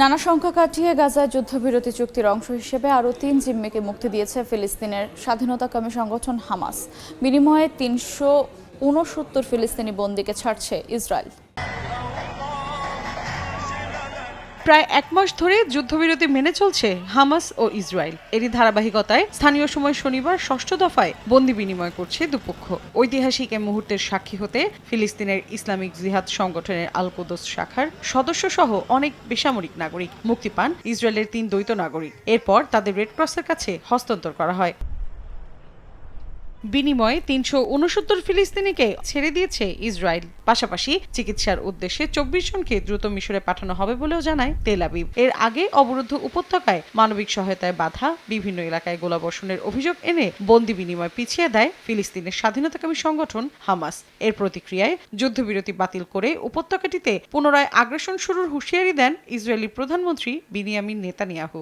নানা সংখ্যা কাটিয়ে গাজায় যুদ্ধবিরতি চুক্তির অংশ হিসেবে আরও ৩ জিম্মিকে মুক্তি দিয়েছে ফিলিস্তিনের স্বাধীনতাকামী সংগঠন হামাস। বিনিময়ে ৩৬৯ ফিলিস্তিনি বন্দীকে ছাড়ছে ইসরায়েল। প্রায় এক মাস ধরে যুদ্ধবিরতি মেনে চলছে হামাস ও ইসরায়েল। এরই ধারাবাহিকতায় স্থানীয় সময় শনিবার ৬ষ্ঠ দফায় বন্দি বিনিময় করছে দুপক্ষ। ঐতিহাসিক এ মুহূর্তের সাক্ষী হতে ফিলিস্তিনের ইসলামিক জিহাদ সংগঠনের আল কুদস শাখার সদস্য সহ অনেক বেসামরিক নাগরিক মুক্তি পান ইসরায়েলের ৩ দ্বৈত নাগরিক। এরপর তাদের রেডক্রসের কাছে হস্তান্তর করা হয়। বিনিময়ে ৩৬৯ ফিলিস্তিনিকে ছেড়ে দিয়েছে ইসরায়েল। পাশাপাশি চিকিৎসার উদ্দেশ্যে ২৪ জনকে দ্রুত মিশরে পাঠানো হবে বলেও জানায় তেল আবিব। এর আগে অবরুদ্ধ উপত্যকায় মানবিক সহায়তায় বাধা, বিভিন্ন এলাকায় গোলাবর্ষণের অভিযোগ এনে বন্দি বিনিময় পিছিয়ে দেয় ফিলিস্তিনের স্বাধীনতাকামী সংগঠন হামাস। এর প্রতিক্রিয়ায় যুদ্ধবিরতি বাতিল করে উপত্যকাটিতে পুনরায় আগ্রাসন শুরুর হুঁশিয়ারি দেন ইসরায়েলি প্রধানমন্ত্রী বিনিয়ামিন নেতানিয়াহু।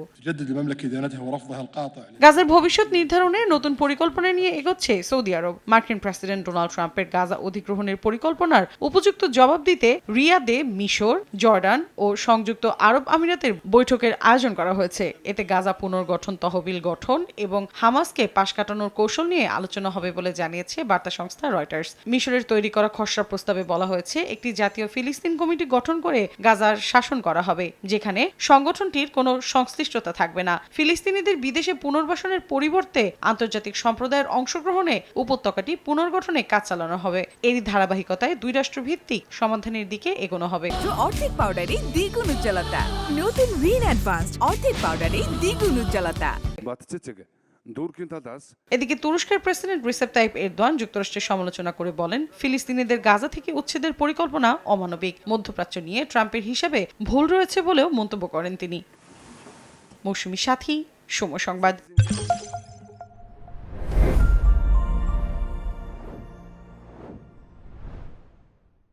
গাজার ভবিষ্যৎ নির্ধারণে নতুন পরিকল্পনা নিয়ে এগোচ্ছে সৌদি আরব। মার্কিন প্রেসিডেন্ট ডোনাল্ড ট্রাম্পের গাজা অধিগ্রহণের পরিকল্পনার উপযুক্ত জবাব দিতে রিয়াদে মিশর, জর্ডান ও সংযুক্ত আরব আমিরাতের বৈঠকের আয়োজন করা হয়েছে। এতে গাজা পুনর্গঠন তহবিল গঠন এবং হামাসকে পাশ কাটানোর কৌশল নিয়ে আলোচনা হবে বলে জানিয়েছে বার্তা সংস্থা রয়টার্স। মিশরের তৈরি করা খসড়া প্রস্তাবে বলা হয়েছে একটি জাতীয় ফিলিস্তিন কমিটি গঠন করে গাজার শাসন করা হবে, যেখানে সংগঠনটির কোনো সংশ্লিষ্টতা থাকবে না। ফিলিস্তিনিদের বিদেশে পুনর্বাসনের পরিবর্তে আন্তর্জাতিক সম্প্রদায়ের অংশগ্রহণে উপত্যকাটি পুনর্গঠনে কাজ চালানো হবে। এরই ধারাবাহিকতায় ২ রাষ্ট্রভিত্তিক সমাধানের দিকে এগোনো হবে। অর্ধেক পাউডারে দ্বিগুণ উজ্জ্বলতা। নতুন রিন অ্যাডভান্সড অর্ধেক পাউডারে দ্বিগুণ উজ্জ্বলতা। এদিকে তুরস্কের প্রেসিডেন্ট রিসেপ তাইপ এরদোয়ান যুক্তরাষ্ট্রের সমালোচনা করে বলেন, ফিলিস্তিনিদের গাজা থেকে উচ্ছেদের পরিকল্পনা অমানবিক। মধ্যপ্রাচ্য নিয়ে ট্রাম্পের হিসাবে ভুল রয়েছে বলেও মন্তব্য করেন তিনি। মৌসুমী সাথী, সময় সংবাদ।